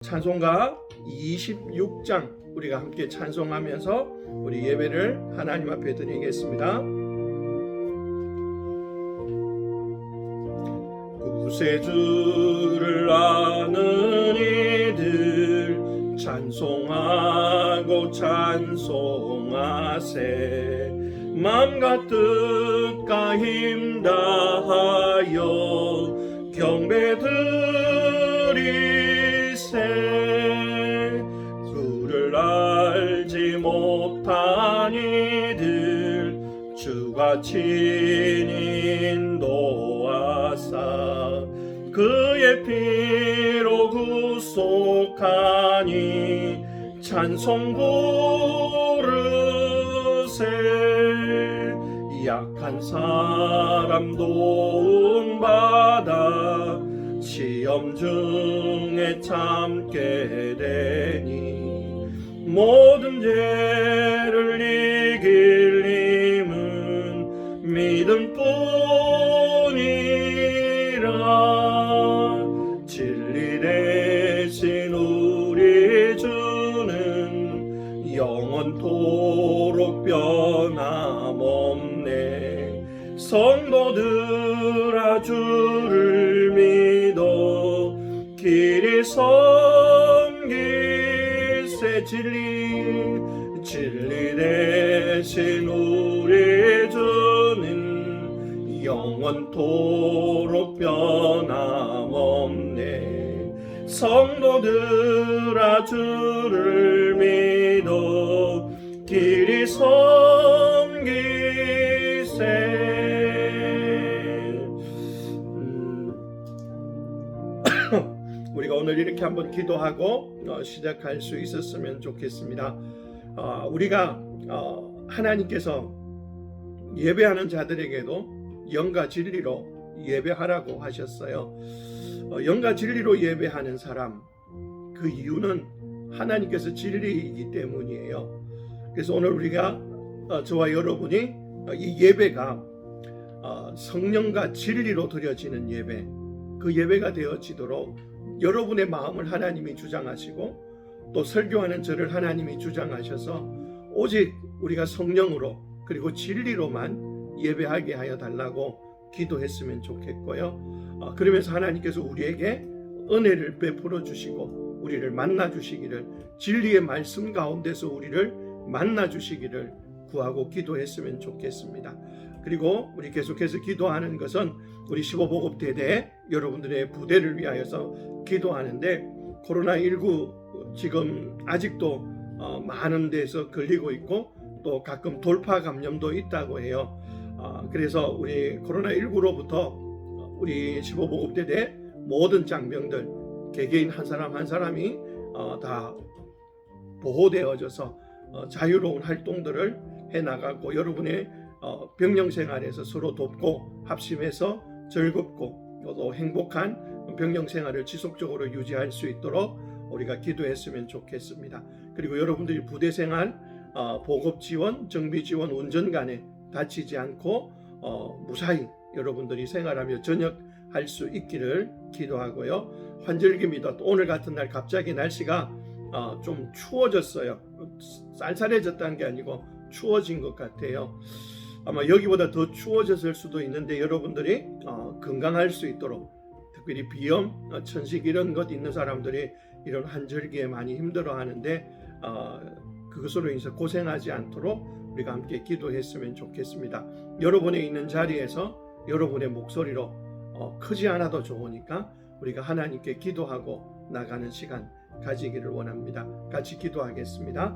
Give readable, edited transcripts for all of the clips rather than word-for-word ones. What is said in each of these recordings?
찬송가 26장 우리가 함께 찬송하면서 우리 예배를 하나님 앞에 드리겠습니다. 구세주를 아는 이들 찬송하고 찬송하세. 맘과 뜻과 힘 다하여 경배드리세. 주를 알지 못한 이들 주가 친히 인도하사 그의 피로 구속하니 찬송 부르세. 약한 사람 도움받아 시험 중에 참게 되니 모든 죄를 이길 힘은 믿음뿐이라. 진리 대신 우리 주는 영원토록 변함없네. 성도들아 주를 믿어 길이 섬기세. 진리 대신 우리 주는 영원토록 변함없네. 성도들아 주를 믿어 길이 섬기세. 우리가 오늘 이렇게 한번 기도하고 시작할 수 있었으면 좋겠습니다. 우리가 하나님께서 예배하는 자들에게도 영과 진리로 예배하라고 하셨어요. 영과 진리로 예배하는 사람, 그 이유는 하나님께서 진리이기 때문이에요. 그래서 오늘 우리가 저와 여러분이 이 예배가 성령과 진리로 드려지는 예배, 그 예배가 되어지도록 여러분의 마음을 하나님이 주장하시고 또 설교하는 저를 하나님이 주장하셔서 오직 우리가 성령으로 그리고 진리로만 예배하게 하여 달라고 기도했으면 좋겠고요. 그러면서 하나님께서 우리에게 은혜를 베풀어 주시고 우리를 만나 주시기를, 진리의 말씀 가운데서 우리를 만나 주시기를 구하고 기도했으면 좋겠습니다. 그리고 우리 계속해서 기도하는 것은 우리 15보급 대대 여러분들의 부대를 위하여서 기도하는데, 코로나19 지금 아직도 많은 데서 걸리고 있고 또 가끔 돌파 감염도 있다고 해요. 그래서 우리 코로나19로부터 우리 15보급 대대 모든 장병들 개개인 한 사람 한 사람이 다 보호되어져서 자유로운 활동들을 해나가고 여러분의 병영 생활에서 서로 돕고 합심해서 즐겁고 또 행복한 병영 생활을 지속적으로 유지할 수 있도록 우리가 기도했으면 좋겠습니다. 그리고 여러분들이 부대 생활, 보급 지원, 정비 지원, 운전 간에 다치지 않고 무사히 여러분들이 생활하며 전역할 수 있기를 기도하고요. 환절기입니다. 또 오늘 같은 날 갑자기 날씨가 좀 추워졌어요. 쌀쌀해졌다는 게 아니고 추워진 것 같아요. 아마 여기보다 더 추워졌을 수도 있는데 여러분들이 건강할 수 있도록, 특별히 비염, 천식 이런 것 있는 사람들이 이런 환절기에 많이 힘들어하는데 그것으로 인해서 고생하지 않도록 우리가 함께 기도했으면 좋겠습니다. 여러분이 있는 자리에서 여러분의 목소리로 크지 않아도 좋으니까 우리가 하나님께 기도하고 나가는 시간 가지기를 원합니다. 같이 기도하겠습니다.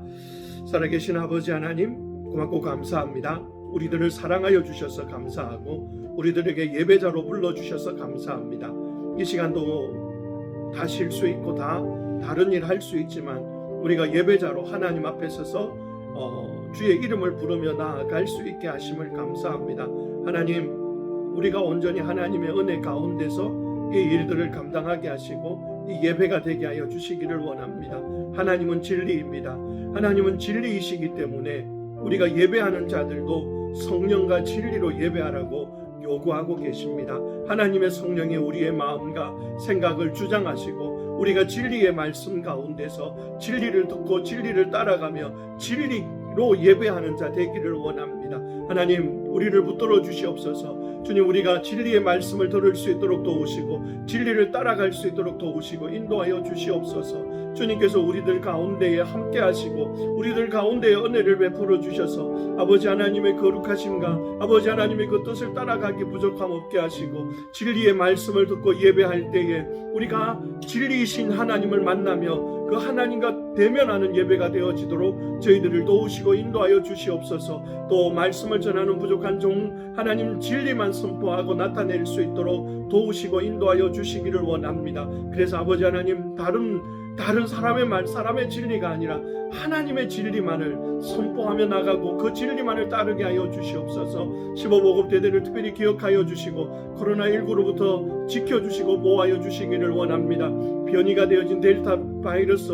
살아계신 아버지 하나님, 고맙고 감사합니다. 우리들을 사랑하여 주셔서 감사하고 우리들에게 예배자로 불러주셔서 감사합니다. 이 시간도 다 쉴 수 있고 다 다른 일 할 수 있지만 우리가 예배자로 하나님 앞에 서서 주의 이름을 부르며 나아갈 수 있게 하심을 감사합니다. 하나님, 우리가 온전히 하나님의 은혜 가운데서 이 일들을 감당하게 하시고 이 예배가 되게 하여 주시기를 원합니다. 하나님은 진리입니다. 하나님은 진리이시기 때문에 우리가 예배하는 자들도 성령과 진리로 예배하라고 요구하고 계십니다. 하나님의 성령이 우리의 마음과 생각을 주장하시고 우리가 진리의 말씀 가운데서 진리를 듣고 진리를 따라가며 진리로 예배하는 자 되기를 원합니다. 하나님, 우리를 붙들어 주시옵소서. 주님, 우리가 진리의 말씀을 들을 수 있도록 도우시고 진리를 따라갈 수 있도록 도우시고 인도하여 주시옵소서. 주님께서 우리들 가운데에 함께 하시고 우리들 가운데에 은혜를 베풀어 주셔서 아버지 하나님의 거룩하심과 아버지 하나님의 그 뜻을 따라가기 부족함 없게 하시고 진리의 말씀을 듣고 예배할 때에 우리가 진리이신 하나님을 만나며 그 하나님과 대면하는 예배가 되어지도록 저희들을 도우시고 인도하여 주시옵소서. 또 말씀을 전하는 부족한 종 하나님 진리만 선포하고 나타낼 수 있도록 도우시고 인도하여 주시기를 원합니다. 그래서 아버지 하나님, 다른 사람의 말, 사람의 진리가 아니라 하나님의 진리만을 선포하며 나가고 그 진리만을 따르게 하여 주시옵소서. 15보급 대대를 특별히 기억하여 주시고 코로나19로부터 지켜주시고 보호하여 주시기를 원합니다. 변이가 되어진 델타 바이러스,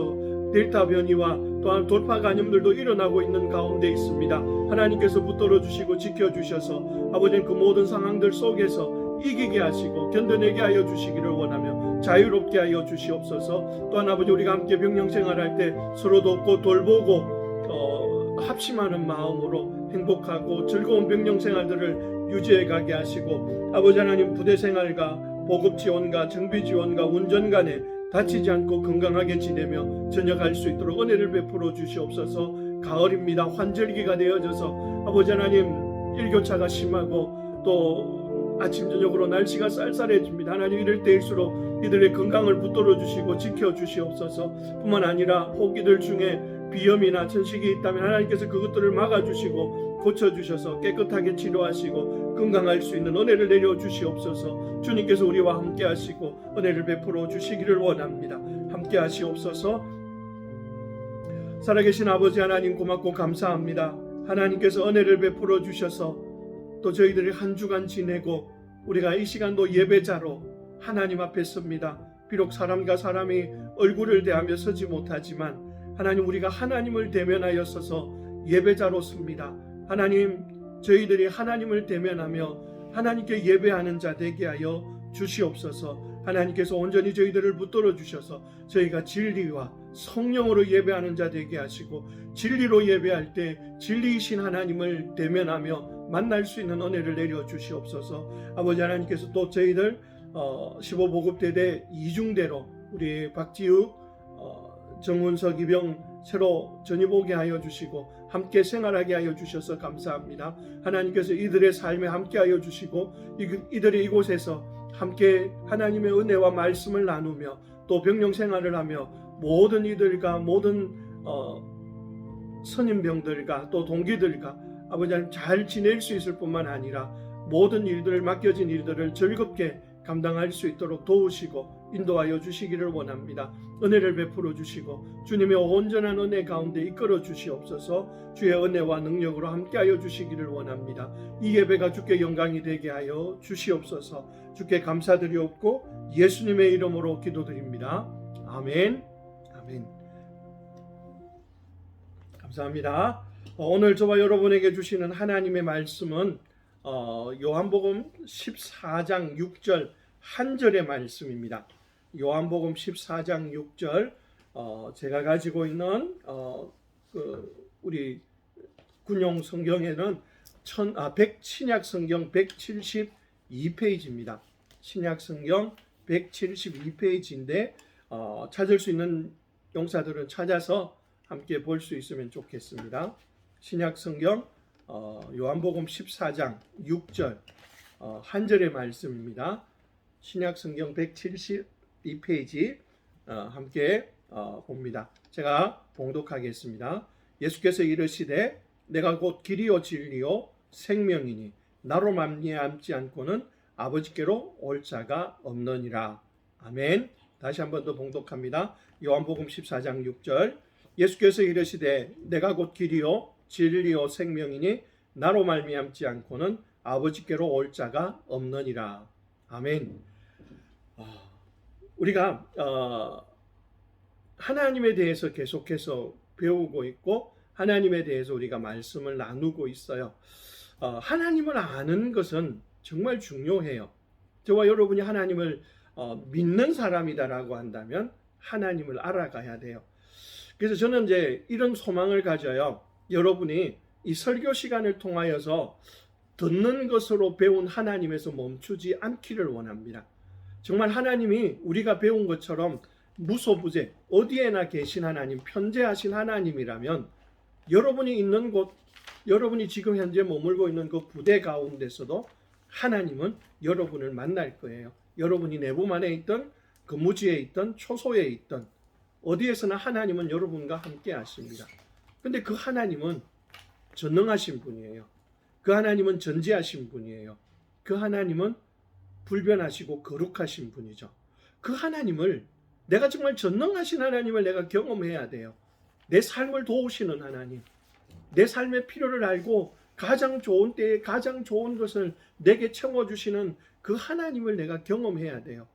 델타 변이와 또한 돌파 감염들도 일어나고 있는 가운데 있습니다. 하나님께서 붙들어 주시고 지켜주셔서 아버지는 그 모든 상황들 속에서 이기게 하시고 견뎌내게 하여 주시기를 원하며 자유롭게 하여 주시옵소서. 또한 아버지, 우리가 함께 병영 생활할 때 서로 돕고 돌보고 합심하는 마음으로 행복하고 즐거운 병영 생활들을 유지해 가게 하시고 아버지 하나님, 부대 생활과 보급 지원과 정비 지원과 운전 간에 다치지 않고 건강하게 지내며 전역할 수 있도록 은혜를 베풀어 주시옵소서. 가을입니다. 환절기가 되어져서 아버지 하나님, 일교차가 심하고 또 아침 저녁으로 날씨가 쌀쌀해집니다. 하나님, 이럴 때일수록 이들의 건강을 붙들어 주시고 지켜 주시옵소서. 뿐만 아니라 혹이들 중에 비염이나 천식이 있다면 하나님께서 그것들을 막아주시고 고쳐주셔서 깨끗하게 치료하시고 건강할 수 있는 은혜를 내려 주시옵소서. 주님께서 우리와 함께 하시고 은혜를 베풀어 주시기를 원합니다. 함께 하시옵소서. 살아계신 아버지 하나님, 고맙고 감사합니다. 하나님께서 은혜를 베풀어 주셔서 또 저희들이 한 주간 지내고 우리가 이 시간도 예배자로 하나님 앞에 섭니다. 비록 사람과 사람이 얼굴을 대하며 서지 못하지만 하나님, 우리가 하나님을 대면하여 서서 예배자로 섭니다. 하나님, 저희들이 하나님을 대면하며 하나님께 예배하는 자 되게 하여 주시옵소서. 하나님께서 온전히 저희들을 붙들어 주셔서 저희가 진리와 성령으로 예배하는 자 되게 하시고 진리로 예배할 때 진리이신 하나님을 대면하며 만날 수 있는 은혜를 내려 주시옵소서. 아버지 하나님께서 또 저희들 15보급 대대 이중대로 우리 박지욱, 정훈석, 이병 새로 전입 오게 하여 주시고 함께 생활하게 하여 주셔서 감사합니다. 하나님께서 이들의 삶에 함께 하여 주시고 이들이 이곳에서 함께 하나님의 은혜와 말씀을 나누며 또 병영 생활을 하며 모든 이들과 모든 선임병들과 또 동기들과 아버지 하나님 잘 지낼 수 있을 뿐만 아니라 모든 일들을, 맡겨진 일들을 즐겁게 감당할 수 있도록 도우시고 인도하여 주시기를 원합니다. 은혜를 베풀어 주시고 주님의 온전한 은혜 가운데 이끌어 주시옵소서. 주의 은혜와 능력으로 함께하여 주시기를 원합니다. 이 예배가 주께 영광이 되게 하여 주시옵소서. 주께 감사드리옵고 예수님의 이름으로 기도드립니다. 아멘. 아멘. 감사합니다. 오늘 저와 여러분에게 주시는 하나님의 말씀은 요한복음 14장 6절 한 절의 말씀입니다. 요한복음 14장 6절, 제가 가지고 있는 우리 군용 성경에는 신약 성경 172페이지입니다. 신약 성경 172페이지인데 찾을 수 있는 용사들은 찾아서 함께 볼 수 있으면 좋겠습니다. 신약 성경 요한복음 14장 6절 한 절의 말씀입니다. 신약 성경 172페이지 함께 봅니다. 제가 봉독하겠습니다. 예수께서 이르시되 내가 곧 길이요 진리요 생명이니 나로 말미암지 않고는 아버지께로 올 자가 없느니라. 아멘. 다시 한 번 더 봉독합니다. 요한복음 14장 6절 예수께서 이르시되 내가 곧 길이요 진리요 생명이니 나로 말미암지 않고는 아버지께로 올 자가 없느니라. 아멘. 우리가 하나님에 대해서 계속해서 배우고 있고 하나님에 대해서 우리가 말씀을 나누고 있어요. 하나님을 아는 것은 정말 중요해요. 저와 여러분이 하나님을 믿는 사람이다라고 한다면 하나님을 알아가야 돼요. 그래서 저는 이제 이런 소망을 가져요. 여러분이 이 설교 시간을 통하여서 듣는 것으로 배운 하나님에서 멈추지 않기를 원합니다. 정말 하나님이 우리가 배운 것처럼 무소부재 어디에나 계신 하나님, 편재하신 하나님이라면 여러분이 있는 곳, 여러분이 지금 현재 머물고 있는 그 부대 가운데서도 하나님은 여러분을 만날 거예요. 여러분이 내부 안에 있던 근무지에 있던 초소에 있던 어디에서나 하나님은 여러분과 함께 하십니다. 근데 그 하나님은 전능하신 분이에요. 그 하나님은 전지하신 분이에요. 그 하나님은 불변하시고 거룩하신 분이죠. 그 하나님을 내가 정말 전능하신 하나님을 내가 경험해야 돼요. 내 삶을 도우시는 하나님, 내 삶의 필요를 알고 가장 좋은 때에 가장 좋은 것을 내게 채워주시는 그 하나님을 내가 경험해야 돼요.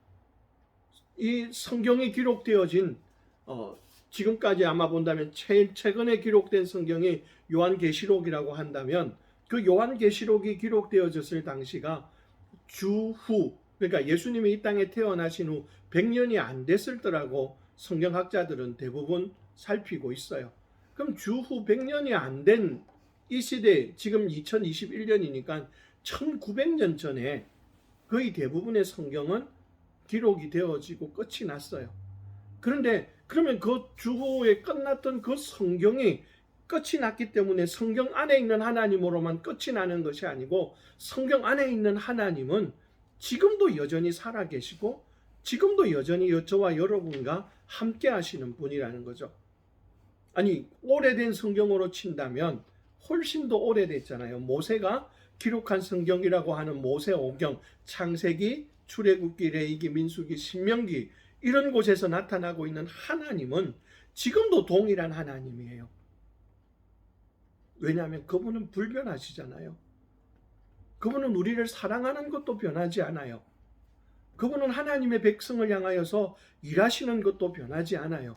이 성경이 기록되어진 지금까지 아마 본다면 제일 최근에 기록된 성경이 요한계시록이라고 한다면 그 요한계시록이 기록되어졌을 당시가 주후, 그러니까 예수님이 이 땅에 태어나신 후 100년이 안 됐을 때라고 성경학자들은 대부분 살피고 있어요. 그럼 주후 100년이 안 된 이 시대, 지금 2021년이니까 1900년 전에 거의 대부분의 성경은 기록이 되어지고 끝이 났어요. 그런데 그러면 그 주후에 끝났던 그 성경이 끝이 났기 때문에 성경 안에 있는 하나님으로만 끝이 나는 것이 아니고 성경 안에 있는 하나님은 지금도 여전히 살아계시고 지금도 여전히 저와 여러분과 함께 하시는 분이라는 거죠. 아니, 오래된 성경으로 친다면 훨씬 더 오래됐잖아요. 모세가 기록한 성경이라고 하는 모세오경, 창세기, 출애굽기, 레위기, 민수기, 신명기 이런 곳에서 나타나고 있는 하나님은 지금도 동일한 하나님이에요. 왜냐하면 그분은 불변하시잖아요. 그분은 우리를 사랑하는 것도 변하지 않아요. 그분은 하나님의 백성을 향하여서 일하시는 것도 변하지 않아요.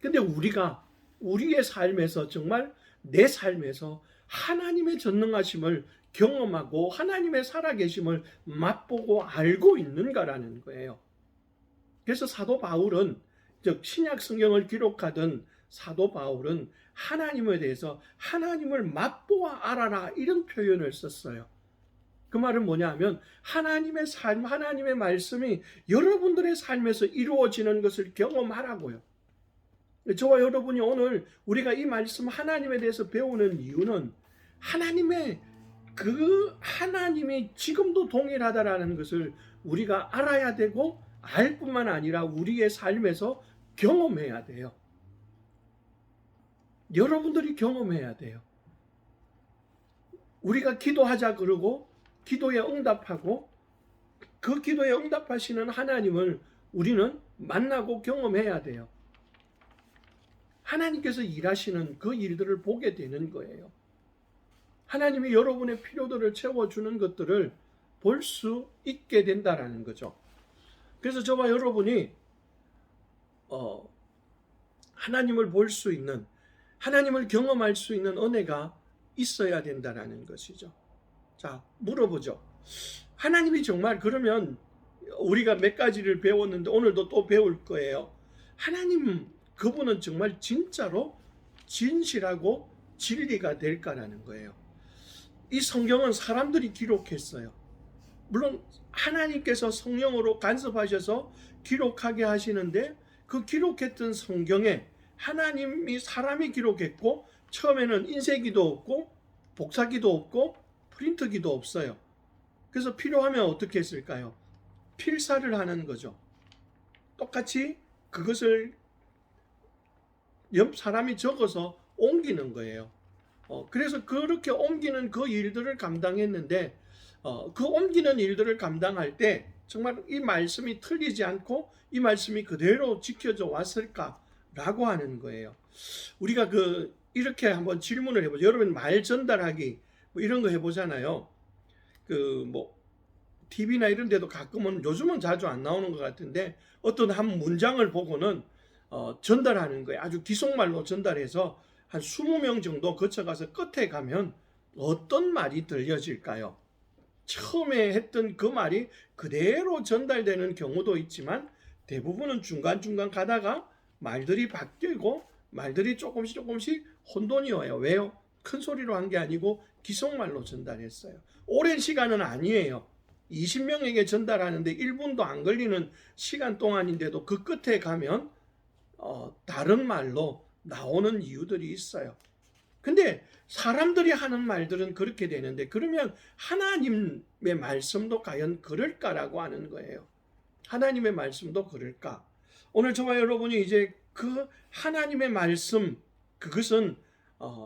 근데 우리가 우리의 삶에서 정말 내 삶에서 하나님의 전능하심을 경험하고 하나님의 살아계심을 맛보고 알고 있는가라는 거예요. 그래서 사도 바울은, 즉 신약 성경을 기록하던 사도 바울은 하나님에 대해서 하나님을 맛보아 알아라 이런 표현을 썼어요. 그 말은 뭐냐 하면 하나님의 삶, 하나님의 말씀이 여러분들의 삶에서 이루어지는 것을 경험하라고요. 저와 여러분이 오늘 우리가 이 말씀 하나님에 대해서 배우는 이유는 하나님이 지금도 동일하다라는 것을 우리가 알아야 되고 알 뿐만 아니라 우리의 삶에서 경험해야 돼요. 여러분들이 경험해야 돼요. 우리가 기도하자 그러고 기도에 응답하고 그 기도에 응답하시는 하나님을 우리는 만나고 경험해야 돼요. 하나님께서 일하시는 그 일들을 보게 되는 거예요. 하나님이 여러분의 필요들을 채워주는 것들을 볼 수 있게 된다라는 거죠. 그래서 저와 여러분이 하나님을 볼 수 있는, 하나님을 경험할 수 있는 은혜가 있어야 된다라는 것이죠. 자, 물어보죠. 하나님이 정말 그러면 우리가 몇 가지를 배웠는데 오늘도 또 배울 거예요. 하나님 그분은 정말 진짜로 진실하고 진리가 될까라는 거예요. 이 성경은 사람들이 기록했어요. 물론 하나님께서 성령으로 간섭하셔서 기록하게 하시는데 그 기록했던 성경에 하나님이 사람이 기록했고 처음에는 인쇄기도 없고 복사기도 없고 프린터기도 없어요. 그래서 필요하면 어떻게 했을까요? 필사를 하는 거죠. 똑같이 그것을 옆 사람이 적어서 옮기는 거예요. 그래서 그렇게 옮기는 그 일들을 감당했는데 그 옮기는 일들을 감당할 때 정말 이 말씀이 틀리지 않고 이 말씀이 그대로 지켜져 왔을까라고 하는 거예요. 우리가 이렇게 한번 질문을 해보죠. 여러분 말 전달하기 뭐 이런 거 해보잖아요. TV나 이런 데도 가끔은 요즘은 자주 안 나오는 것 같은데 어떤 한 문장을 보고는 전달하는 거예요. 아주 기속말로 전달해서 한 20명 정도 거쳐가서 끝에 가면 어떤 말이 들려질까요? 처음에 했던 그 말이 그대로 전달되는 경우도 있지만 대부분은 중간중간 가다가 말들이 바뀌고 말들이 조금씩 혼돈이 와요. 왜요? 큰 소리로 한 게 아니고 기속말로 전달했어요. 오랜 시간은 아니에요. 20명에게 전달하는데 1분도 안 걸리는 시간 동안인데도 그 끝에 가면 다른 말로 나오는 이유들이 있어요. 근데 사람들이 하는 말들은 그렇게 되는데, 그러면 하나님의 말씀도 과연 그럴까라고 하는 거예요. 하나님의 말씀도 그럴까? 오늘 저와 여러분이 이제 그 하나님의 말씀, 그것은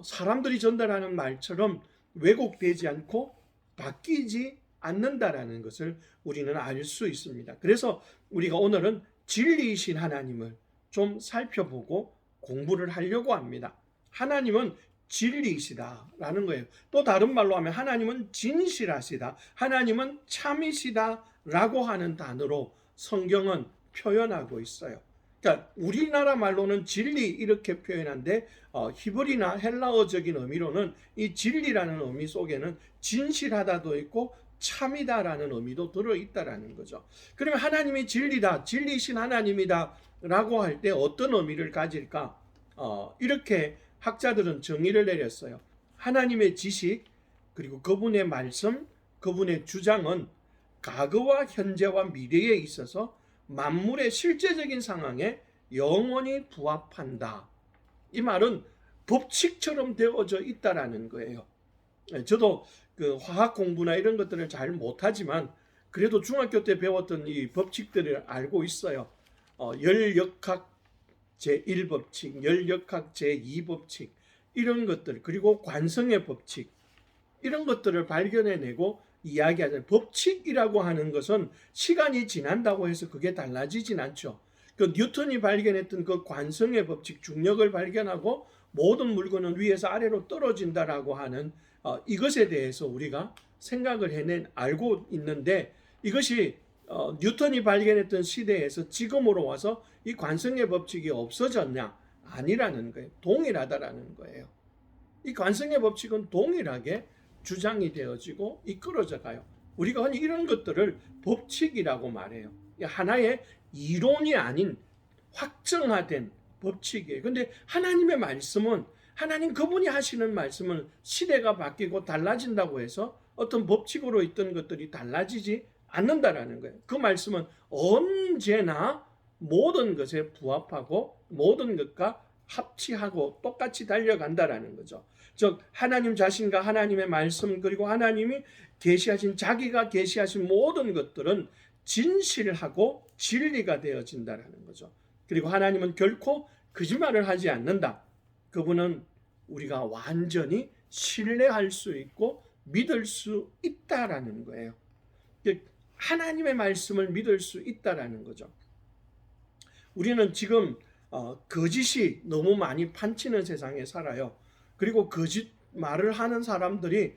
사람들이 전달하는 말처럼 왜곡되지 않고 바뀌지 않는다라는 것을 우리는 알 수 있습니다. 그래서 우리가 오늘은 진리이신 하나님을 좀 살펴보고 공부를 하려고 합니다. 하나님은 진리이시다라는 거예요. 또 다른 말로 하면 하나님은 진실하시다, 하나님은 참이시다라고 하는 단어로 성경은 표현하고 있어요. 그러니까 우리나라 말로는 진리 이렇게 표현한데 히브리나 헬라어적인 의미로는 이 진리라는 의미 속에는 진실하다도 있고 참이다라는 의미도 들어있다라는 거죠. 그러면 하나님이 진리다, 진리이신 하나님이다 라고 할 때 어떤 의미를 가질까? 이렇게 학자들은 정의를 내렸어요. 하나님의 지식, 그리고 그분의 말씀, 그분의 주장은 과거와 현재와 미래에 있어서 만물의 실제적인 상황에 영원히 부합한다. 이 말은 법칙처럼 되어져 있다라는 거예요. 저도 그 화학 공부나 이런 것들을 잘 못하지만 그래도 중학교 때 배웠던 이 법칙들을 알고 있어요. 열역학 제1법칙, 열역학 제2법칙, 이런 것들, 그리고 관성의 법칙, 이런 것들을 발견해내고 이야기하잖아요. 법칙이라고 하는 것은 시간이 지난다고 해서 그게 달라지진 않죠. 그 뉴턴이 발견했던 그 관성의 법칙, 중력을 발견하고 모든 물건은 위에서 아래로 떨어진다라고 하는 이것에 대해서 우리가 생각을 알고 있는데, 이것이 뉴턴이 발견했던 시대에서 지금으로 와서 이 관성의 법칙이 없어졌냐? 아니라는 거예요. 동일하다라는 거예요. 이 관성의 법칙은 동일하게 주장이 되어지고 이끌어져 가요. 우리가 흔히 이런 것들을 법칙이라고 말해요. 하나의 이론이 아닌 확정화된 법칙이에요. 근데 하나님의 말씀은, 하나님 그분이 하시는 말씀은 시대가 바뀌고 달라진다고 해서 어떤 법칙으로 있던 것들이 달라지지 않는다라는 거예요. 그 말씀은 언제나 모든 것에 부합하고 모든 것과 합치하고 똑같이 달려간다라는 거죠. 즉 하나님 자신과 하나님의 말씀, 그리고 하나님이 계시하신, 자기가 계시하신 모든 것들은 진실하고 진리가 되어진다라는 거죠. 그리고 하나님은 결코 거짓말을 하지 않는다. 그분은 우리가 완전히 신뢰할 수 있고 믿을 수 있다라는 거예요. 하나님의 말씀을 믿을 수 있다라는 거죠. 우리는 지금 거짓이 너무 많이 판치는 세상에 살아요. 그리고 거짓말을 하는 사람들이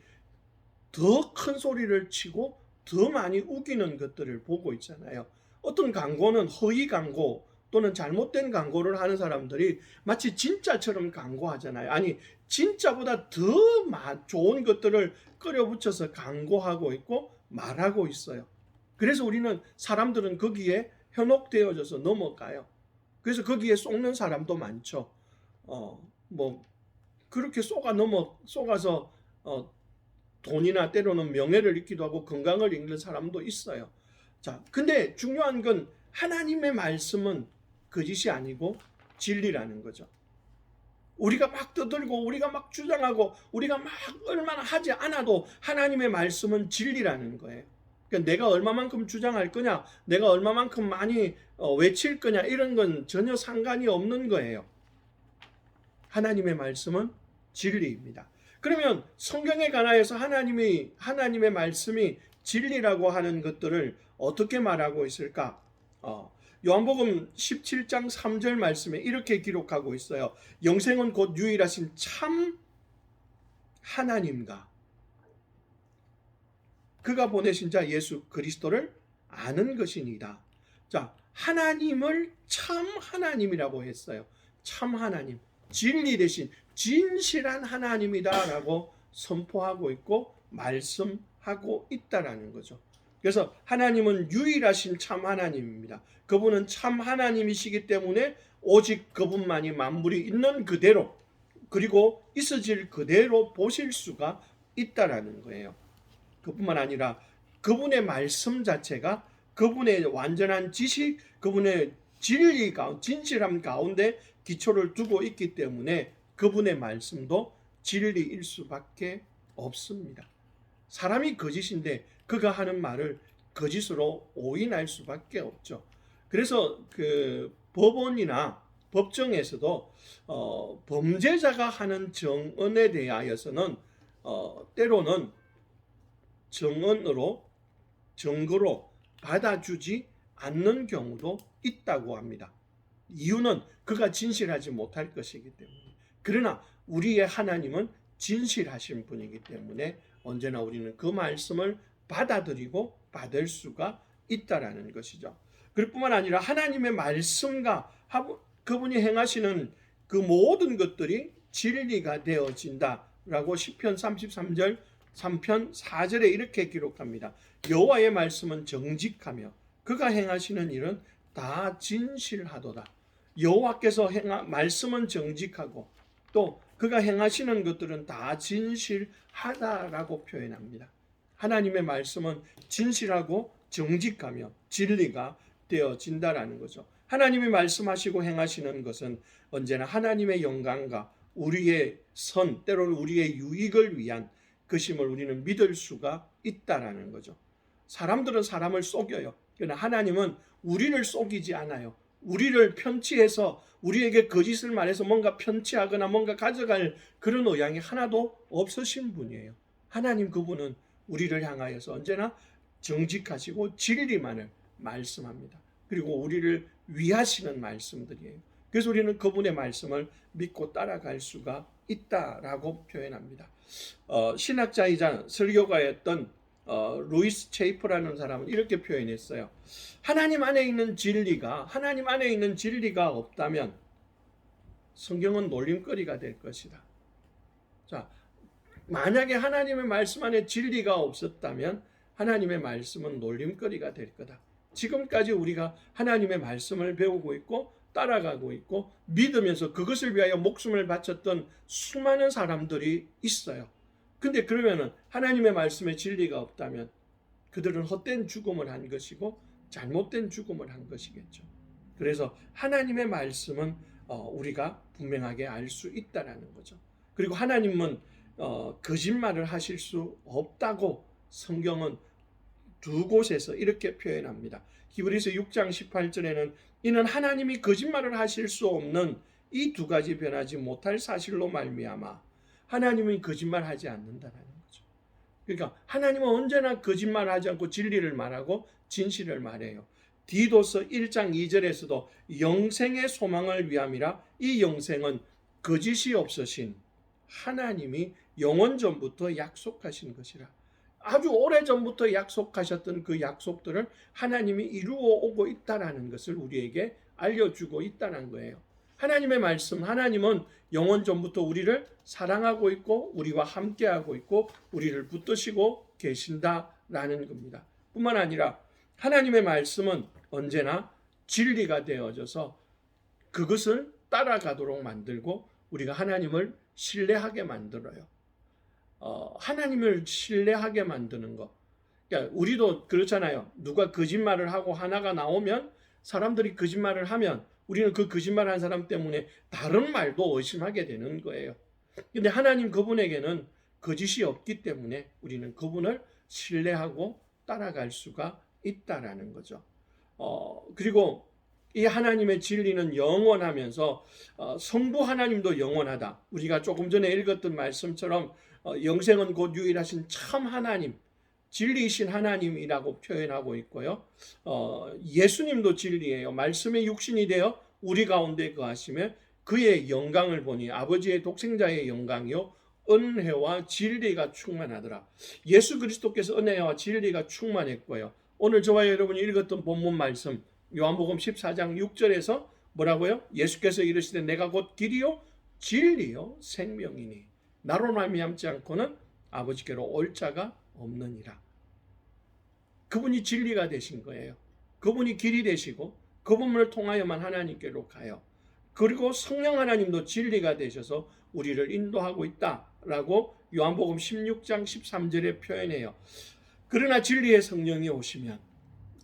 더 큰 소리를 치고 더 많이 우기는 것들을 보고 있잖아요. 어떤 광고는 허위 광고 또는 잘못된 광고를 하는 사람들이 마치 진짜처럼 광고하잖아요. 아니, 진짜보다 더 좋은 것들을 끌어붙여서 광고하고 있고 말하고 있어요. 그래서 사람들은 거기에 현혹되어져서 넘어가요. 그래서 거기에 속는 사람도 많죠. 그렇게 속아서 돈이나 때로는 명예를 잃기도 하고 건강을 잃는 사람도 있어요. 자, 근데 중요한 건 하나님의 말씀은 거짓이 아니고 진리라는 거죠. 우리가 막 떠들고 우리가 막 주장하고 우리가 막 얼마나 하지 않아도 하나님의 말씀은 진리라는 거예요. 그러니까 내가 얼마만큼 주장할 거냐, 내가 얼마만큼 많이 외칠 거냐, 이런 건 전혀 상관이 없는 거예요. 하나님의 말씀은 진리입니다. 그러면 성경에 관하여서 하나님의 말씀이 진리라고 하는 것들을 어떻게 말하고 있을까? 요한복음 17장 3절 말씀에 이렇게 기록하고 있어요. 영생은 곧 유일하신 참 하나님과 그가 보내신 자 예수 그리스도를 아는 것이니이다. 자, 하나님을 참 하나님이라고 했어요. 참 하나님, 진리 대신 진실한 하나님이다라고 선포하고 있고 말씀하고 있다라는 거죠. 그래서 하나님은 유일하신 참 하나님입니다. 그분은 참 하나님이시기 때문에 오직 그분만이 만물이 있는 그대로 그리고 있어질 그대로 보실 수가 있다라는 거예요. 그뿐만 아니라 그분의 말씀 자체가 그분의 완전한 지식, 그분의 진리가 진실함 가운데 기초를 두고 있기 때문에 그분의 말씀도 진리일 수밖에 없습니다. 사람이 거짓인데 그가 하는 말을 거짓으로 오인할 수밖에 없죠. 그래서 그 법원이나 법정에서도 범죄자가 하는 정언에 대하여서는 때로는 정언으로 증거로 받아주지 않는 경우도 있다고 합니다. 이유는 그가 진실하지 못할 것이기 때문에. 그러나 우리의 하나님은 진실하신 분이기 때문에 언제나 우리는 그 말씀을 받아들이고 받을 수가 있다라는 것이죠. 그럴 뿐만 아니라 하나님의 말씀과 그분이 행하시는 그 모든 것들이 진리가 되어진다라고 시편 33절 3편 4절에 이렇게 기록합니다. 여호와의 말씀은 정직하며 그가 행하시는 일은 다 진실하도다. 여호와께서 말씀은 정직하고 또 그가 행하시는 것들은 다 진실하다라고 표현합니다. 하나님의 말씀은 진실하고 정직하며 진리가 되어진다라는 거죠. 하나님이 말씀하시고 행하시는 것은 언제나 하나님의 영광과 우리의 선, 때로는 우리의 유익을 위한 것임을 우리는 믿을 수가 있다라는 거죠. 사람들은 사람을 속여요. 그러나 하나님은 우리를 속이지 않아요. 우리를 편취해서 우리에게 거짓을 말해서 뭔가 편취하거나 뭔가 가져갈 그런 의향이 하나도 없으신 분이에요. 하나님 그분은 우리를 향하여서 언제나 정직하시고 진리만을 말씀합니다. 그리고 우리를 위하시는 말씀들이에요. 그래서 우리는 그분의 말씀을 믿고 따라갈 수가 있다라고 표현합니다. 신학자이자 설교가였던 루이스 체이프라는 사람은 이렇게 표현했어요. 하나님 안에 있는 진리가 없다면 성경은 놀림거리가 될 것이다. 자, 만약에 하나님의 말씀 안에 진리가 없었다면 하나님의 말씀은 놀림거리가 될 거다. 지금까지 우리가 하나님의 말씀을 배우고 있고 따라가고 있고 믿으면서 그것을 위하여 목숨을 바쳤던 수많은 사람들이 있어요. 근데 그러면은 하나님의 말씀에 진리가 없다면 그들은 헛된 죽음을 한 것이고 잘못된 죽음을 한 것이겠죠. 그래서 하나님의 말씀은 우리가 분명하게 알 수 있다라는 거죠. 그리고 하나님은 거짓말을 하실 수 없다고 성경은 두 곳에서 이렇게 표현합니다. 히브리서 6장 18절에는 이는 하나님이 거짓말을 하실 수 없는 이 두 가지 변하지 못할 사실로 말미암아 하나님은 거짓말하지 않는다는 거죠. 그러니까 하나님은 언제나 거짓말하지 않고 진리를 말하고 진실을 말해요. 디도서 1장 2절에서도 영생의 소망을 위함이라 이 영생은 거짓이 없으신 하나님이 영원 전부터 약속하신 것이라. 아주 오래전부터 약속하셨던 그 약속들을 하나님이 이루어 오고 있다는 것을 우리에게 알려주고 있다는 거예요. 하나님의 말씀, 하나님은 영원 전부터 우리를 사랑하고 있고 우리와 함께하고 있고 우리를 붙드시고 계신다라는 겁니다. 뿐만 아니라 하나님의 말씀은 언제나 진리가 되어져서 그것을 따라가도록 만들고 우리가 하나님을 신뢰하게 만들어요. 하나님을 신뢰하게 만드는 것. 그러니까 우리도 그렇잖아요. 누가 거짓말을 하고 하나가 나오면 사람들이 거짓말을 하면 우리는 그 거짓말한 사람 때문에 다른 말도 의심하게 되는 거예요. 근데 하나님 그분에게는 거짓이 없기 때문에 우리는 그분을 신뢰하고 따라갈 수가 있다라는 거죠. 그리고 이 하나님의 진리는 영원하면서 성부 하나님도 영원하다. 우리가 조금 전에 읽었던 말씀처럼 영생은 곧 유일하신 참 하나님, 진리이신 하나님이라고 표현하고 있고요. 예수님도 진리예요. 말씀의 육신이 되어 우리 가운데 거하시며 그의 영광을 보니 아버지의 독생자의 영광이요 은혜와 진리가 충만하더라. 예수 그리스도께서 은혜와 진리가 충만했고요. 오늘 저와 여러분이 읽었던 본문 말씀 요한복음 14장 6절에서 뭐라고요? 예수께서 이르시되 내가 곧 길이요 진리요 생명이니 나로 말미암지 않고는 아버지께로 올 자가 없느니라. 그분이 진리가 되신 거예요. 그분이 길이 되시고 그분을 통하여만 하나님께로 가요. 그리고 성령 하나님도 진리가 되셔서 우리를 인도하고 있다라고 요한복음 16장 13절에 표현해요. 그러나 진리의 성령이 오시면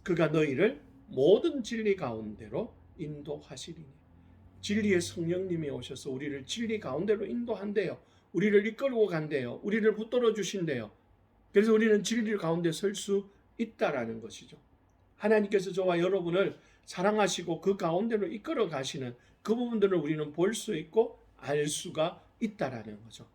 그가 너희를 모든 진리 가운데로 인도하시리니. 진리의 성령님이 오셔서 우리를 진리 가운데로 인도한대요. 우리를 이끌고 간대요. 우리를 붙들어 주신대요. 그래서 우리는 진리 가운데 설 수 있다라는 것이죠. 하나님께서 저와 여러분을 사랑하시고 그 가운데로 이끌어 가시는 그 부분들을 우리는 볼 수 있고 알 수가 있다라는 거죠.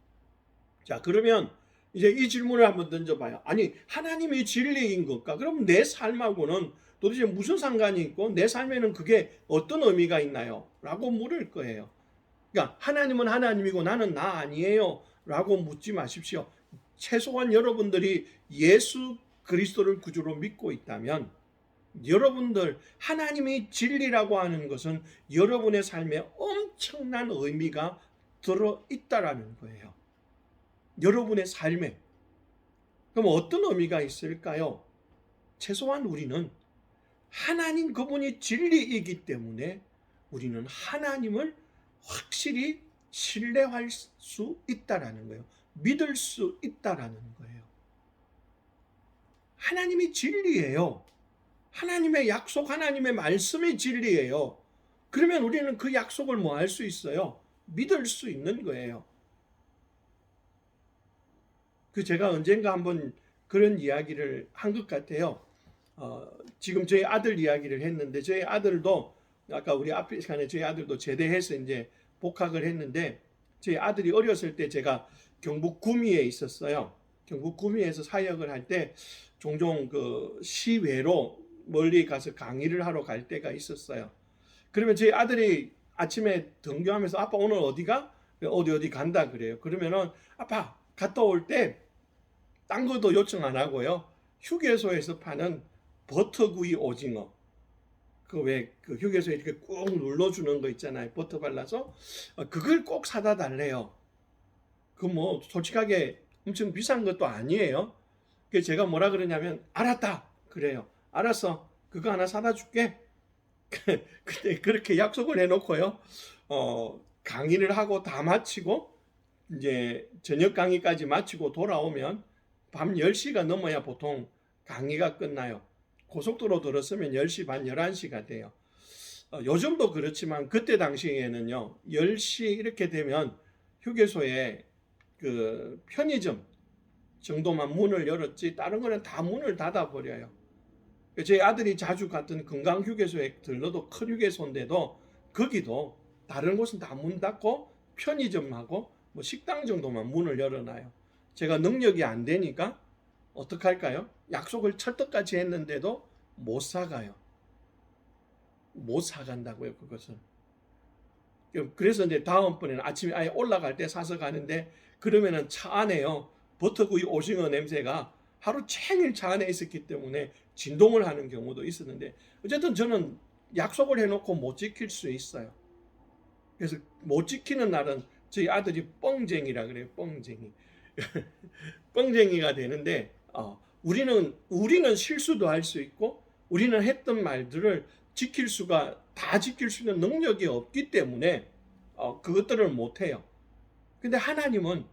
자, 그러면 이제 이 질문을 한번 던져봐요. 아니, 하나님이 진리인 것과 그럼 내 삶하고는 도대체 무슨 상관이 있고 내 삶에는 그게 어떤 의미가 있나요? 라고 물을 거예요. 그러니까 하나님은 하나님이고 나는 나 아니에요 라고 묻지 마십시오. 최소한 여러분들이 예수 그리스도를 구주로 믿고 있다면 여러분들 하나님이 진리라고 하는 것은 여러분의 삶에 엄청난 의미가 들어있다라는 거예요. 여러분의 삶에. 그럼 어떤 의미가 있을까요? 최소한 우리는 하나님 그분이 진리이기 때문에 우리는 하나님을 확실히 신뢰할 수 있다라는 거예요. 믿을 수 있다라는 거예요. 하나님이 진리예요. 하나님의 약속, 하나님의 말씀이 진리예요. 그러면 우리는 그 약속을 뭐 할 수 있어요? 믿을 수 있는 거예요. 제가 언젠가 한번 그런 이야기를 한 것 같아요. 지금 저희 아들 이야기를 했는데 저희 아들도 아까 우리 앞에 시간에 저희 아들도 제대해서 이제 복학을 했는데 저희 아들이 어렸을 때 제가 경북 구미에 있었어요. 경북 구미에서 사역을 할 때 종종 그 시외로 멀리 가서 강의를 하러 갈 때가 있었어요. 그러면 저희 아들이 아침에 등교하면서 아빠 오늘 어디가? 어디 간다 그래요. 그러면은 아빠 갔다 올 때 딴 것도 요청 안 하고요. 휴게소에서 파는 버터구이 오징어. 그 휴게소에 이렇게 꾹 눌러주는 거 있잖아요. 버터 발라서. 그걸 꼭 사다 달래요. 뭐 솔직하게 엄청 비싼 것도 아니에요. 그래서 제가 뭐라 그러냐면 알았다 그래요. 알았어. 그거 하나 사다 줄게. 근데 그렇게 약속을 해놓고요. 강의를 하고 다 마치고 이제 저녁 강의까지 마치고 돌아오면 밤 10시가 넘어야 보통 강의가 끝나요. 고속도로 들었으면 10시 반, 11시가 돼요. 요즘도 그렇지만 그때 당시에는요. 10시 이렇게 되면 휴게소에 그 편의점 정도만 문을 열었지 다른 거는 다 문을 닫아버려요. 제 아들이 자주 갔던 건강휴게소에 들러도 큰 휴게소인데도 거기도 다른 곳은 다 문 닫고 편의점하고 뭐 식당 정도만 문을 열어놔요. 제가 능력이 안 되니까 어떡할까요? 약속을 철떡같이 했는데도 못 사가요. 못 사간다고요, 그것은. 그래서 이제 다음번에는 아침에 아예 올라갈 때 사서 가는데 그러면은 차 안에요. 버터구이 오징어 냄새가 하루 종일 차 안에 있었기 때문에 진동을 하는 경우도 있었는데 어쨌든 저는 약속을 해놓고 못 지킬 수 있어요. 그래서 못 지키는 날은 저희 아들이 뻥쟁이라 그래요. 뻥쟁이. 뻥쟁이가 되는데 우리는 실수도 할 수 있고 우리는 했던 말들을 다 지킬 수 있는 능력이 없기 때문에 그것들을 못해요. 근데 하나님은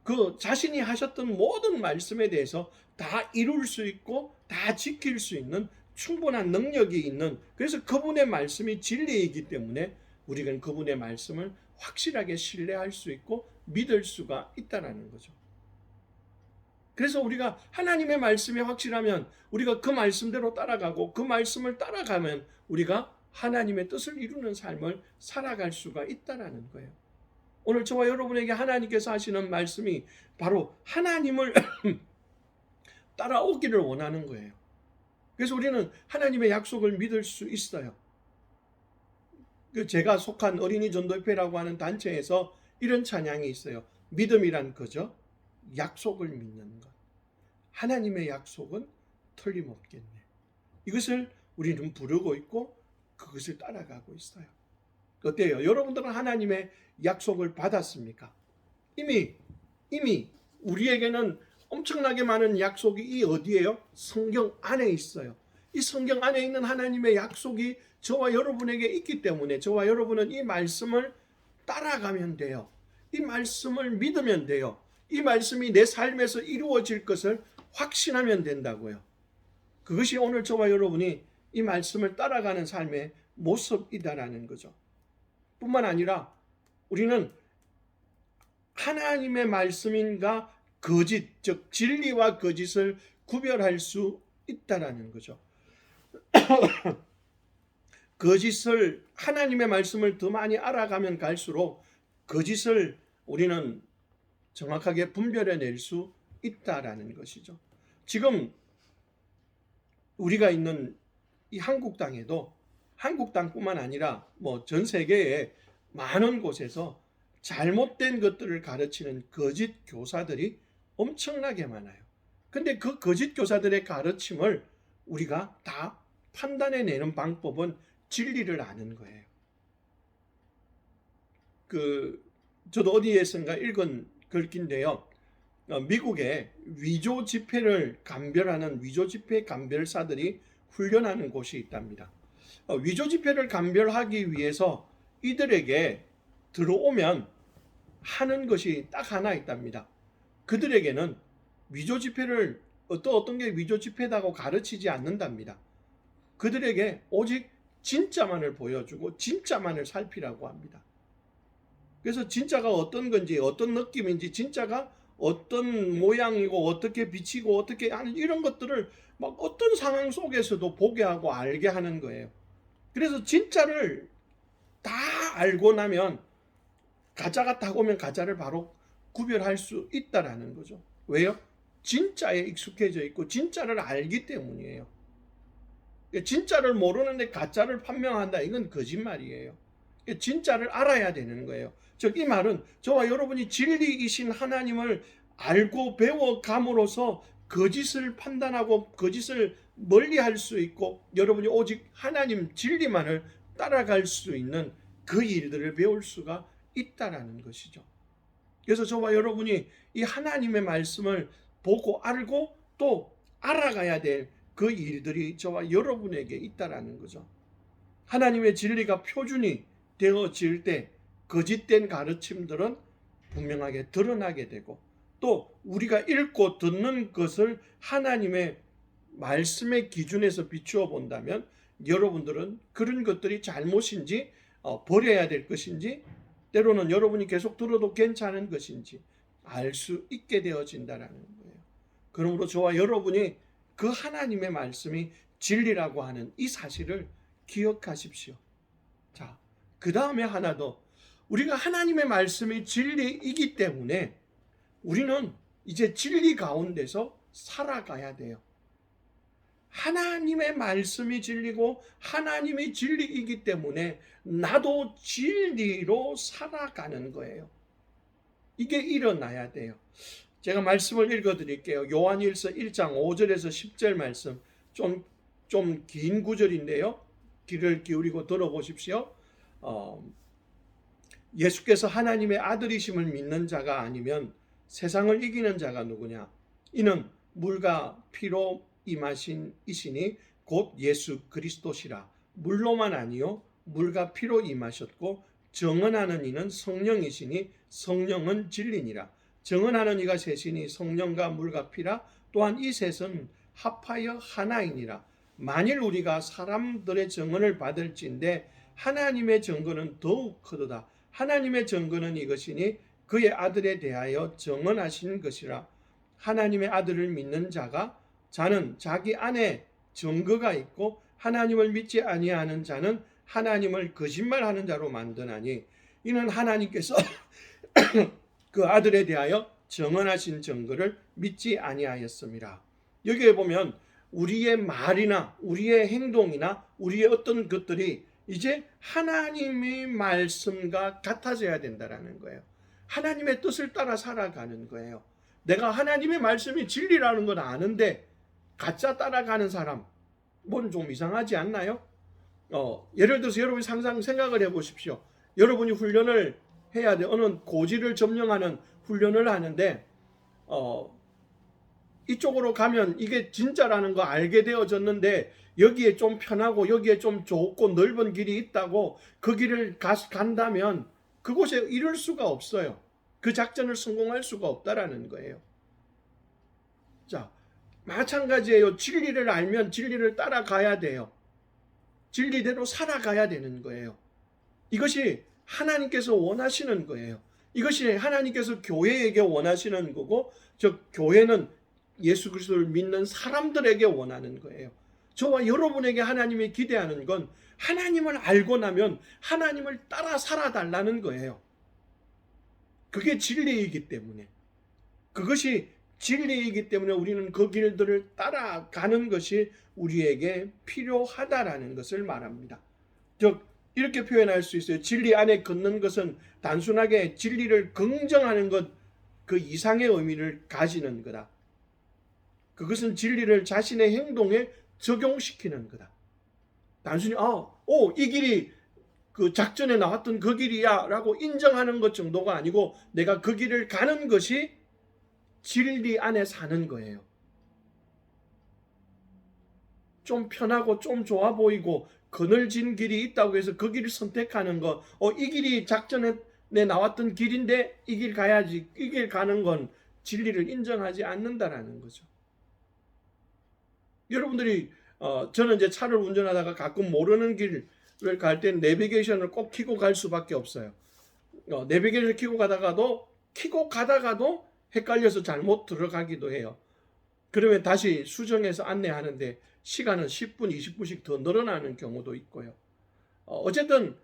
그 자신이 하셨던 모든 말씀에 대해서 다 이룰 수 있고 다 지킬 수 있는 충분한 능력이 있는, 그래서 그분의 말씀이 진리이기 때문에 우리는 그분의 말씀을 확실하게 신뢰할 수 있고 믿을 수가 있다는 거죠. 그래서 우리가 하나님의 말씀이 확실하면 우리가 그 말씀대로 따라가고 그 말씀을 따라가면 우리가 하나님의 뜻을 이루는 삶을 살아갈 수가 있다는 거예요. 오늘 저와 여러분에게 하나님께서 하시는 말씀이 바로 하나님을 따라오기를 원하는 거예요. 그래서 우리는 하나님의 약속을 믿을 수 있어요. 제가 속한 어린이 전도협회라고 하는 단체에서 이런 찬양이 있어요. 믿음이란 거죠. 약속을 믿는 것. 하나님의 약속은 틀림없겠네. 이것을 우리는 부르고 있고 그것을 따라가고 있어요. 어때요? 여러분들은 하나님의 약속을 받았습니까? 이미 우리에게는 엄청나게 많은 약속이 이 어디에요? 성경 안에 있어요. 이 성경 안에 있는 하나님의 약속이 저와 여러분에게 있기 때문에 저와 여러분은 이 말씀을 따라가면 돼요. 이 말씀을 믿으면 돼요. 이 말씀이 내 삶에서 이루어질 것을 확신하면 된다고요. 그것이 오늘 저와 여러분이 이 말씀을 따라가는 삶의 모습이다라는 거죠. 뿐만 아니라 우리는 하나님의 말씀인가 거짓, 즉 진리와 거짓을 구별할 수 있다라는 거죠. 거짓을, 하나님의 말씀을 더 많이 알아가면 갈수록 거짓을 우리는 정확하게 분별해낼 수 있다라는 것이죠. 지금 우리가 있는 이 한국 땅에도, 한국 땅뿐만 아니라 뭐 전 세계의 많은 곳에서 잘못된 것들을 가르치는 거짓 교사들이 엄청나게 많아요. 근데 그 거짓 교사들의 가르침을 우리가 다 판단해내는 방법은 진리를 아는 거예요. 저도 어디에선가 읽은 글귀인데요. 미국의 위조 지폐를 감별하는 위조 지폐 감별사들이 훈련하는 곳이 있답니다. 위조 지폐를 감별하기 위해서 이들에게 들어오면 하는 것이 딱 하나 있답니다. 그들에게는 위조 지폐를 어떤 게 위조 지폐다고 가르치지 않는답니다. 그들에게 오직 진짜만을 보여주고 진짜만을 살피라고 합니다. 그래서 진짜가 어떤 건지, 어떤 느낌인지, 진짜가 어떤 모양이고 어떻게 비치고 어떻게 하는 이런 것들을 막 어떤 상황 속에서도 보게 하고 알게 하는 거예요. 그래서 진짜를 다 알고 나면 가짜가 다가오면 가짜를 바로 구별할 수 있다라는 거죠. 왜요? 진짜에 익숙해져 있고 진짜를 알기 때문이에요. 진짜를 모르는데 가짜를 판명한다, 이건 거짓말이에요. 진짜를 알아야 되는 거예요. 즉 이 말은 저와 여러분이 진리이신 하나님을 알고 배워감으로써 거짓을 판단하고 거짓을 멀리할 수 있고 여러분이 오직 하나님 진리만을 따라갈 수 있는 그 일들을 배울 수가 있다라는 것이죠. 그래서 저와 여러분이 이 하나님의 말씀을 보고 알고 또 알아가야 될 그 일들이 저와 여러분에게 있다라는 거죠. 하나님의 진리가 표준이 되어질 때 거짓된 가르침들은 분명하게 드러나게 되고 또 우리가 읽고 듣는 것을 하나님의 말씀의 기준에서 비추어 본다면 여러분들은 그런 것들이 잘못인지 버려야 될 것인지 때로는 여러분이 계속 들어도 괜찮은 것인지 알 수 있게 되어진다는 거예요. 그러므로 저와 여러분이 그 하나님의 말씀이 진리라고 하는 이 사실을 기억하십시오. 자, 그 다음에 하나 더, 우리가 하나님의 말씀이 진리이기 때문에 우리는 이제 진리 가운데서 살아가야 돼요. 하나님의 말씀이 진리고 하나님이 진리이기 때문에 나도 진리로 살아가는 거예요. 이게 일어나야 돼요. 제가 말씀을 읽어드릴게요. 요한일서 1장 5절에서 10절 말씀, 좀 긴 구절인데요. 귀를 기울이고 들어보십시오. 예수께서 하나님의 아들이심을 믿는 자가 아니면 세상을 이기는 자가 누구냐? 이는 물과 피로 임하신 이시니 곧 예수 그리스도시라. 물로만 아니요 물과 피로 임하셨고 정언하는 이는 성령이시니 성령은 진리니라. 정언하는 이가 셋이니 성령과 물과 피라. 또한 이 셋은 합하여 하나이니라. 만일 우리가 사람들의 증언을 받을진대 하나님의 증거는 더욱 크도다. 하나님의 증거는 이것이니 그의 아들에 대하여 증언하신 것이라. 하나님의 아들을 믿는 자는 자기 안에 증거가 있고 하나님을 믿지 아니하는 자는 하나님을 거짓말하는 자로 만드나니 이는 하나님께서 그 아들에 대하여 증언하신 증거를 믿지 아니하였습니다. 여기에 보면 우리의 말이나 우리의 행동이나 우리의 어떤 것들이 이제 하나님의 말씀과 같아져야 된다는 거예요. 하나님의 뜻을 따라 살아가는 거예요. 내가 하나님의 말씀이 진리라는 건 아는데 가짜 따라가는 사람, 뭔 좀 이상하지 않나요? 예를 들어서 여러분이 상상 생각을 해보십시오. 여러분이 훈련을 해야 돼. 어느 고지를 점령하는 훈련을 하는데 이쪽으로 가면 이게 진짜라는 거 알게 되어졌는데 여기에 좀 편하고 여기에 좀 좁고 넓은 길이 있다고 그 길을 간다면 그곳에 이룰 수가 없어요. 그 작전을 성공할 수가 없다라는 거예요. 자, 마찬가지예요. 진리를 알면 진리를 따라가야 돼요. 진리대로 살아가야 되는 거예요. 이것이 하나님께서 원하시는 거예요. 이것이 하나님께서 교회에게 원하시는 거고, 즉 교회는 예수 그리스도를 믿는 사람들에게 원하는 거예요. 저와 여러분에게 하나님이 기대하는 건 하나님을 알고 나면 하나님을 따라 살아달라는 거예요. 그게 진리이기 때문에, 그것이 진리이기 때문에 우리는 그 길들을 따라가는 것이 우리에게 필요하다라는 것을 말합니다. 즉 이렇게 표현할 수 있어요. 진리 안에 걷는 것은 단순하게 진리를 긍정하는 것 그 이상의 의미를 가지는 거다. 그것은 진리를 자신의 행동에 적용시키는 거다. 단순히 이 길이 그 작전에 나왔던 그 길이야 라고 인정하는 것 정도가 아니고 내가 그 길을 가는 것이 진리 안에 사는 거예요. 좀 편하고 좀 좋아 보이고 그늘진 길이 있다고 해서 그 길을 선택하는 거, 이 길이 작전에 나왔던 길인데 이 길 가야지, 이 길 가는 건 진리를 인정하지 않는다라는 거죠. 여러분들이 저는 이제 차를 운전하다가 가끔 모르는 길을 갈 때 내비게이션을 꼭 켜고 갈 수밖에 없어요. 내비게이션을 켜고 가다가도 헷갈려서 잘못 들어가기도 해요. 그러면 다시 수정해서 안내하는데 시간은 10분, 20분씩 더 늘어나는 경우도 있고요. 어쨌든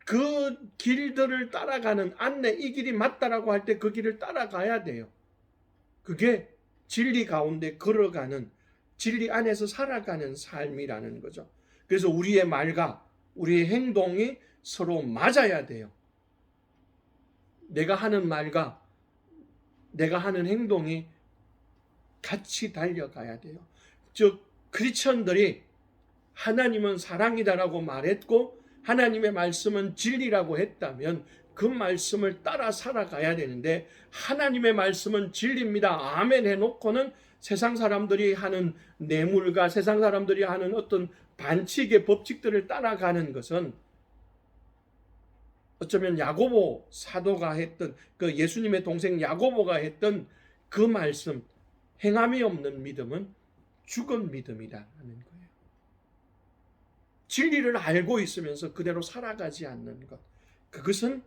그 길들을 따라가는 안내, 이 길이 맞다라고 할 때 그 길을 따라가야 돼요. 그게 진리 가운데 걸어가는, 진리 안에서 살아가는 삶이라는 거죠. 그래서 우리의 말과 우리의 행동이 서로 맞아야 돼요. 내가 하는 말과 내가 하는 행동이 같이 달려가야 돼요. 즉 크리스천들이 하나님은 사랑이다라고 말했고 하나님의 말씀은 진리라고 했다면 그 말씀을 따라 살아가야 되는데, 하나님의 말씀은 진리입니다, 아멘 해놓고는 세상 사람들이 하는 뇌물과 세상 사람들이 하는 어떤 반칙의 법칙들을 따라가는 것은 어쩌면 야고보 사도가 했던, 그 예수님의 동생 야고보가 했던 그 말씀, 행함이 없는 믿음은 죽은 믿음이다 하는 거예요. 진리를 알고 있으면서 그대로 살아가지 않는 것, 그것은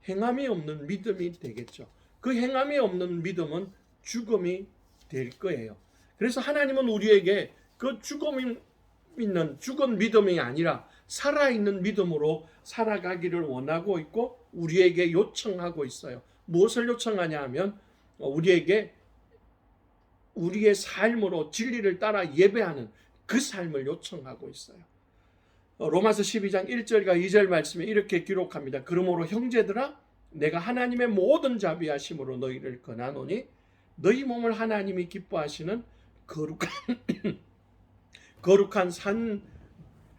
행함이 없는 믿음이 되겠죠. 그 행함이 없는 믿음은 죽음이 될 거예요. 그래서 하나님은 우리에게 그 죽은 믿음이 아니라 살아있는 믿음으로 살아가기를 원하고 있고 우리에게 요청하고 있어요. 무엇을 요청하냐 하면 우리에게 우리의 삶으로 진리를 따라 예배하는 그 삶을 요청하고 있어요. 로마서 12장 1절과 2절 말씀에 이렇게 기록합니다. 그러므로 형제들아, 내가 하나님의 모든 자비하심으로 너희를 권하노니 너희 몸을 하나님이 기뻐하시는 거룩한 산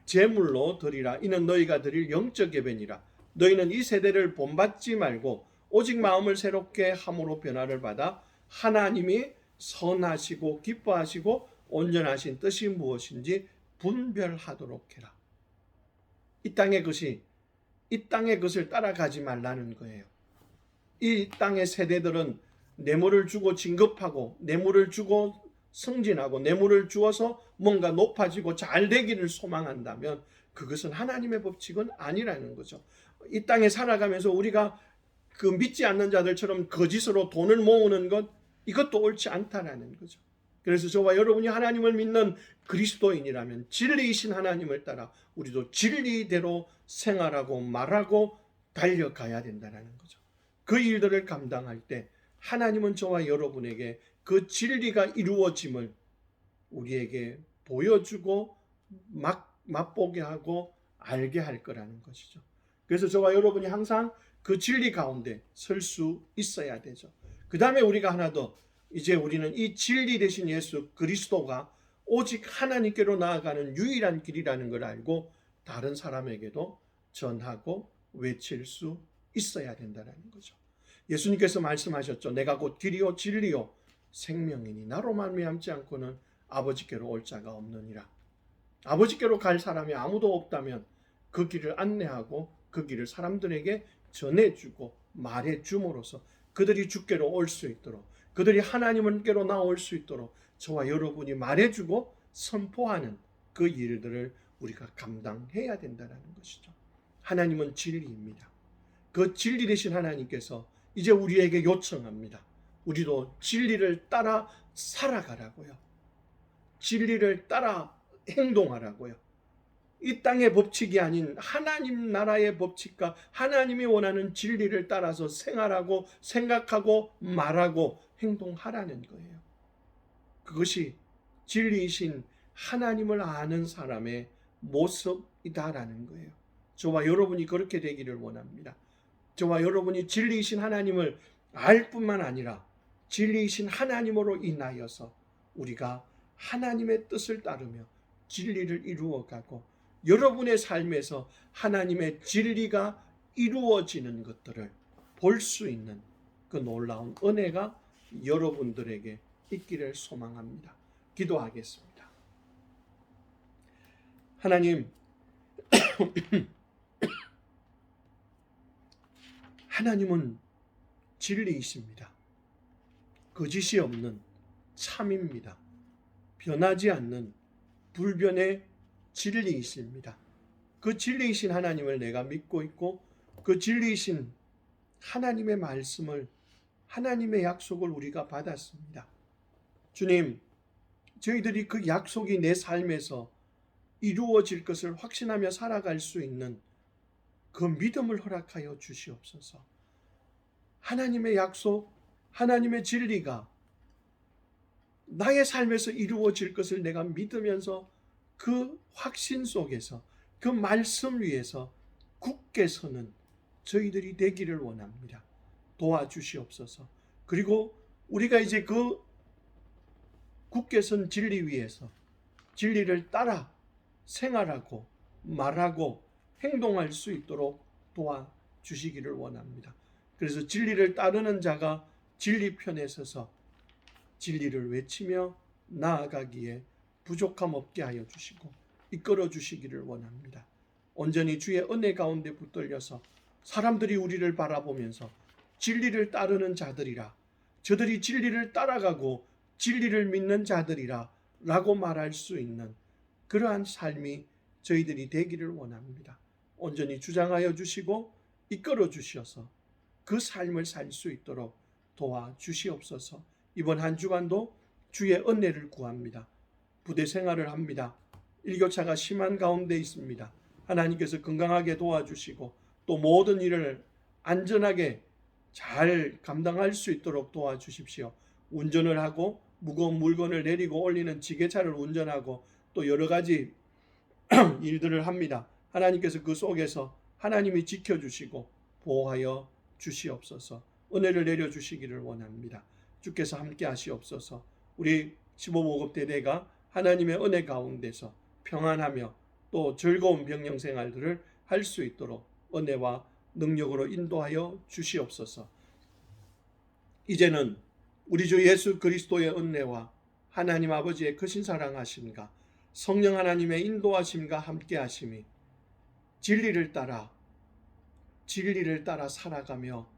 제물로 드리라. 이는 너희가 드릴 영적 예배니라. 너희는 이 세대를 본받지 말고 오직 마음을 새롭게 함으로 변화를 받아 하나님이 선하시고 기뻐하시고 온전하신 뜻이 무엇인지 분별하도록 해라. 이 땅의 것을 따라가지 말라는 거예요. 이 땅의 세대들은 뇌물을 주고 진급하고 뇌물을 주고 승진하고 뇌물을 주어서 뭔가 높아지고 잘 되기를 소망한다면 그것은 하나님의 법칙은 아니라는 거죠. 이 땅에 살아가면서 우리가 그 믿지 않는 자들처럼 거짓으로 돈을 모으는 것, 이것도 옳지 않다라는 거죠. 그래서 저와 여러분이 하나님을 믿는 그리스도인이라면 진리이신 하나님을 따라 우리도 진리대로 생활하고 말하고 달려가야 된다는 거죠. 그 일들을 감당할 때 하나님은 저와 여러분에게 그 진리가 이루어짐을 우리에게 보여주고 맛보게 하고 알게 할 거라는 것이죠. 그래서 저와 여러분이 항상 그 진리 가운데 설 수 있어야 되죠. 그 다음에 우리가 하나 더, 이제 우리는 이 진리 되신 예수 그리스도가 오직 하나님께로 나아가는 유일한 길이라는 걸 알고 다른 사람에게도 전하고 외칠 수 있어야 된다는 거죠. 예수님께서 말씀하셨죠. 내가 곧 길이요 진리요 생명이니 나로 말미암지 않고는 아버지께로 올 자가 없느니라. 아버지께로 갈 사람이 아무도 없다면 그 길을 안내하고 그 길을 사람들에게 전해주고 말해줌으로써 그들이 주께로 올 수 있도록, 그들이 하나님께로 나올 수 있도록 저와 여러분이 말해주고 선포하는 그 일들을 우리가 감당해야 된다는 것이죠. 하나님은 진리입니다. 그 진리 되신 하나님께서 이제 우리에게 요청합니다. 우리도 진리를 따라 살아가라고요. 진리를 따라 행동하라고요. 이 땅의 법칙이 아닌 하나님 나라의 법칙과 하나님이 원하는 진리를 따라서 생활하고 생각하고 말하고 행동하라는 거예요. 그것이 진리이신 하나님을 아는 사람의 모습이다라는 거예요. 저와 여러분이 그렇게 되기를 원합니다. 저와 여러분이 진리이신 하나님을 알 뿐만 아니라 진리이신 하나님으로 인하여서 우리가 하나님의 뜻을 따르며 진리를 이루어가고 여러분의 삶에서 하나님의 진리가 이루어지는 것들을 볼 수 있는 그 놀라운 은혜가 여러분들에게 있기를 소망합니다. 기도하겠습니다. 하나님, 하나님은 진리이십니다. 거짓이 없는 참입니다. 변하지 않는 불변의 진리이십니다. 그 진리이신 하나님을 내가 믿고 있고 그 진리이신 하나님의 말씀을, 하나님의 약속을 우리가 받았습니다. 주님, 저희들이 그 약속이 내 삶에서 이루어질 것을 확신하며 살아갈 수 있는 그 믿음을 허락하여 주시옵소서. 하나님의 약속, 하나님의 진리가 나의 삶에서 이루어질 것을 내가 믿으면서 그 확신 속에서 그 말씀 위에서 굳게 서는 저희들이 되기를 원합니다. 도와주시옵소서. 그리고 우리가 이제 그 굳게 선 진리 위에서 진리를 따라 생활하고 말하고 행동할 수 있도록 도와주시기를 원합니다. 그래서 진리를 따르는 자가 진리 편에 서서 진리를 외치며 나아가기에 부족함 없게 하여 주시고 이끌어 주시기를 원합니다. 온전히 주의 은혜 가운데 붙들려서 사람들이 우리를 바라보면서 진리를 따르는 자들이라, 저들이 진리를 따라가고 진리를 믿는 자들이라 라고 말할 수 있는 그러한 삶이 저희들이 되기를 원합니다. 온전히 주장하여 주시고 이끌어 주셔서 그 삶을 살 수 있도록 도와주시옵소서. 이번 한 주간도 주의 은혜를 구합니다. 부대 생활을 합니다. 일교차가 심한 가운데 있습니다. 하나님께서 건강하게 도와주시고 또 모든 일을 안전하게 잘 감당할 수 있도록 도와주십시오. 운전을 하고 무거운 물건을 내리고 올리는 지게차를 운전하고 또 여러 가지 일들을 합니다. 하나님께서 그 속에서 하나님이 지켜주시고 보호하여 주시옵소서. 은혜를 내려주시기를 원합니다. 주께서 함께 하시옵소서. 우리 15보급 대대가 하나님의 은혜 가운데서 평안하며 또 즐거운 병영 생활들을 할 수 있도록 은혜와 능력으로 인도하여 주시옵소서. 이제는 우리 주 예수 그리스도의 은혜와 하나님 아버지의 크신 사랑하심과 성령 하나님의 인도하심과 함께 하심이 진리를 따라 살아가며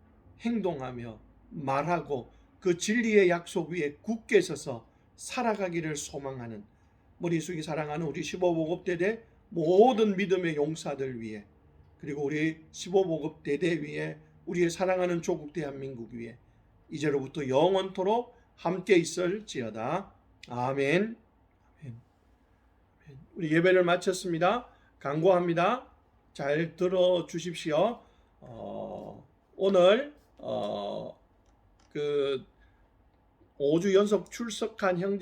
행동하며 말하고 그 진리의 약속 위에 굳게 서서 살아가기를 소망하는 머리숙이 사랑하는 우리 15보급 대대 모든 믿음의 용사들 위에, 그리고 우리 15보급 대대 위에, 우리의 사랑하는 조국 대한민국 위에 이제로부터 영원토록 함께 있을지어다. 아멘. 우리 예배를 마쳤습니다. 강구합니다. 잘 들어주십시오. 오늘 5주 연속 출석한 형제